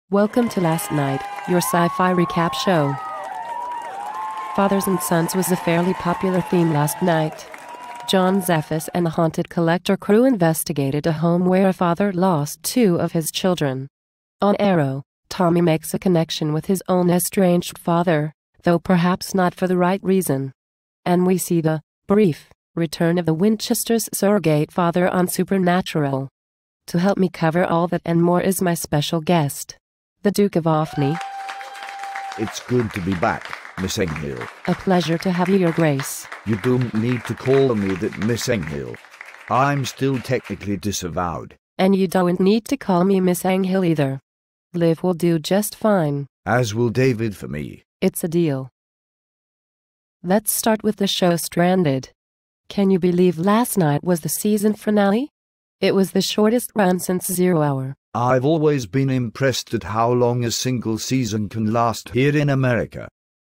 Welcome to Last Night, your sci-fi recap show. Fathers and Sons was a fairly popular theme last night. John Zaffis and the Haunted Collector crew investigated a home where a father lost two of his children. On Arrow, Tommy makes a connection with his own estranged father, though perhaps not for the right reason. And we see the brief return of the Winchesters' surrogate father on Supernatural. To help me cover all that and more is my special guest, the Duke of Offney. It's good to be back, Miss Enghill. A pleasure to have you, Your Grace. You don't need to call me that, Miss Enghill. I'm still technically disavowed. And you don't need to call me Miss Enghill either. Liv will do just fine. As will David for me. It's a deal. Let's start with the show Stranded. Can you believe last night was the season finale? It was the shortest run since 0 Hour. I've always been impressed at how long a single season can last here in America.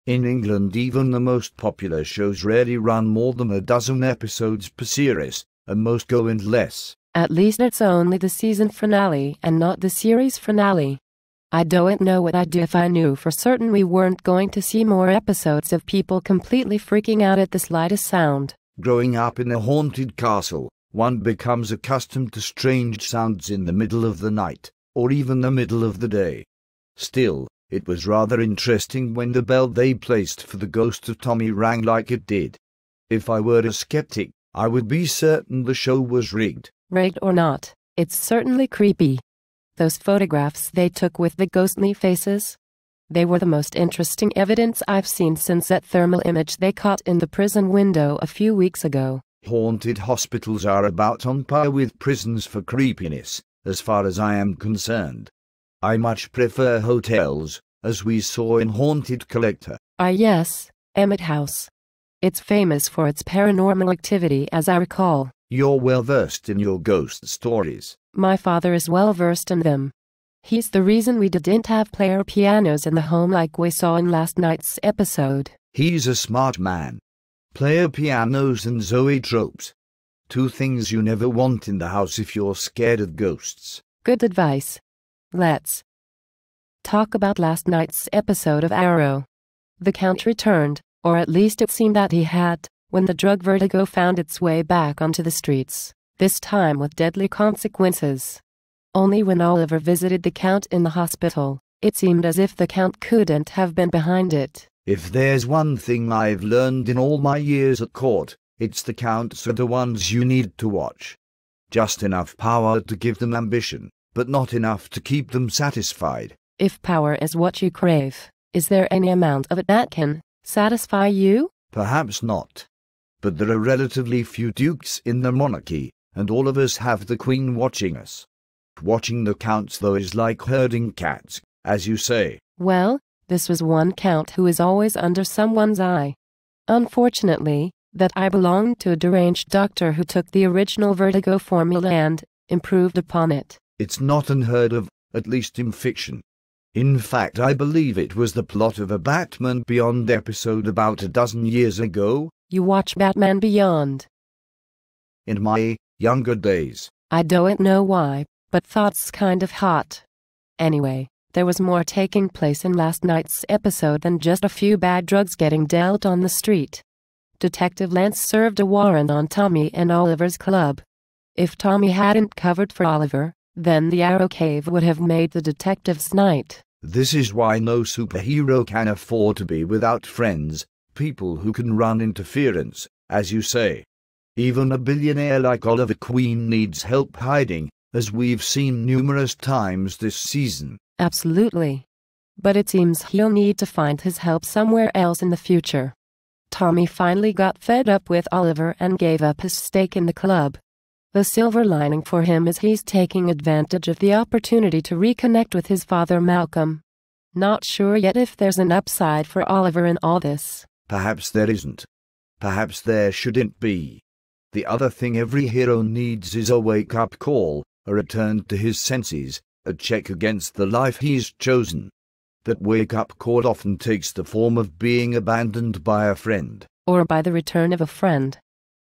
In England, even the most popular shows rarely run more than a dozen episodes per series, and most go in less. At least it's only the season finale and not the series finale. I don't know what I'd do if I knew for certain we weren't going to see more episodes of people completely freaking out at the slightest sound. Growing up in a haunted castle, one becomes accustomed to strange sounds in the middle of the night, or even the middle of the day. Still, it was rather interesting when the bell they placed for the ghost of Tommy rang like it did. If I were a skeptic, I would be certain the show was rigged. Rigged or not, it's certainly creepy. Those photographs they took with the ghostly faces? They were the most interesting evidence I've seen since that thermal image they caught in the prison window a few weeks ago. Haunted hospitals are about on par with prisons for creepiness, as far as I am concerned. I much prefer hotels, as we saw in Haunted Collector. Yes, Emmett House. It's famous for its paranormal activity, as I recall. You're well versed in your ghost stories. My father is well versed in them. He's the reason we didn't have player pianos in the home like we saw in last night's episode. He's a smart man. Player pianos and zoetropes. Two things you never want in the house if you're scared of ghosts. Good advice. Let's talk about last night's episode of Arrow. The Count returned, or at least it seemed that he had, when the drug vertigo found its way back onto the streets, this time with deadly consequences. Only when Oliver visited the Count in the hospital, it seemed as if the Count couldn't have been behind it. If there's one thing I've learned in all my years at court, it's the Counts are the ones you need to watch. Just enough power to give them ambition, but not enough to keep them satisfied. If power is what you crave, is there any amount of it that can satisfy you? Perhaps not. But there are relatively few dukes in the monarchy, and all of us have the Queen watching us. Watching the Counts, though, is like herding cats, as you say. Well, this was one Count who is always under someone's eye. Unfortunately, that eye belonged to a deranged doctor who took the original Vertigo formula and improved upon it. It's not unheard of, at least in fiction. In fact, I believe it was the plot of a Batman Beyond episode about a dozen years ago. You watch Batman Beyond? In my younger days. I don't know why, but thought's kind of hot. Anyway, there was more taking place in last night's episode than just a few bad drugs getting dealt on the street. Detective Lance served a warrant on Tommy and Oliver's club. If Tommy hadn't covered for Oliver, then the Arrow Cave would have made the detective's night. This is why no superhero can afford to be without friends, people who can run interference, as you say. Even a billionaire like Oliver Queen needs help hiding, as we've seen numerous times this season. Absolutely. But it seems he'll need to find his help somewhere else in the future. Tommy finally got fed up with Oliver and gave up his stake in the club. The silver lining for him is he's taking advantage of the opportunity to reconnect with his father Malcolm. Not sure yet if there's an upside for Oliver in all this. Perhaps there isn't. Perhaps there shouldn't be. The other thing every hero needs is a wake-up call, a return to his senses, a check against the life he's chosen. That wake-up call often takes the form of being abandoned by a friend. Or by the return of a friend.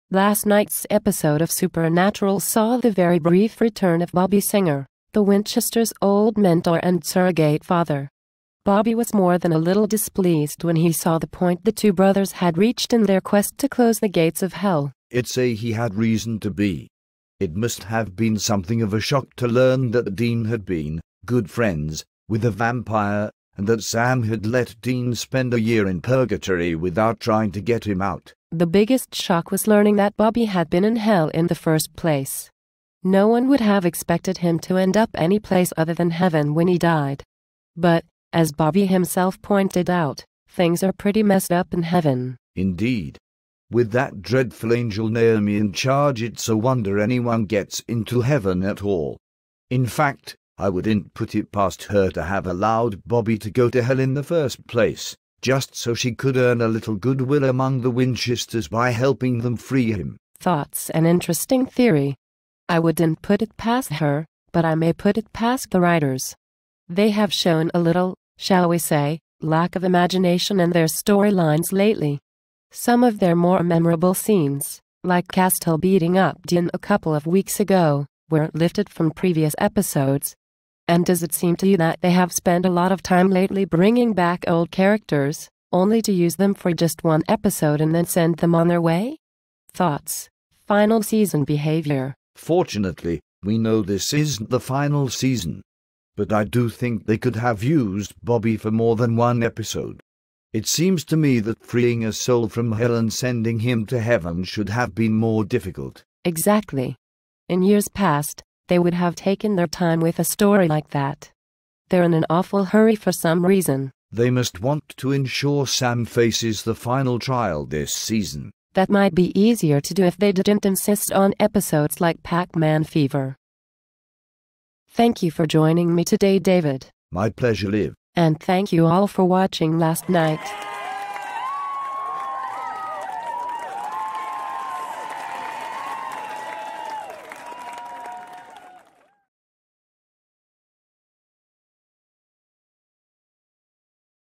Last night's episode of Supernatural saw the very brief return of Bobby Singer, the Winchesters' old mentor and surrogate father. Bobby was more than a little displeased when he saw the point the two brothers had reached in their quest to close the gates of hell. I'd say he had reason to be. It must have been something of a shock to learn that Dean had been good friends with a vampire, and that Sam had let Dean spend a year in purgatory without trying to get him out. The biggest shock was learning that Bobby had been in hell in the first place. No one would have expected him to end up any place other than heaven when he died. But, as Bobby himself pointed out, things are pretty messed up in heaven. Indeed. With that dreadful angel Naomi in charge, it's a wonder anyone gets into heaven at all. In fact, I wouldn't put it past her to have allowed Bobby to go to hell in the first place, just so she could earn a little goodwill among the Winchesters by helping them free him. Thoughts and interesting theory. I wouldn't put it past her, but I may put it past the writers. They have shown a little, shall we say, lack of imagination in their storylines lately. Some of their more memorable scenes, like Castell beating up Dean a couple of weeks ago, weren't lifted from previous episodes. And does it seem to you that they have spent a lot of time lately bringing back old characters, only to use them for just one episode and then send them on their way? Thoughts. Final season behavior. Fortunately, we know this isn't the final season. But I do think they could have used Bobby for more than one episode. It seems to me that freeing a soul from hell and sending him to heaven should have been more difficult. Exactly. In years past, they would have taken their time with a story like that. They're in an awful hurry for some reason. They must want to ensure Sam faces the final trial this season. That might be easier to do if they didn't insist on episodes like Pac-Man Fever. Thank you for joining me today, David. My pleasure, Liv. And thank you all for watching last night.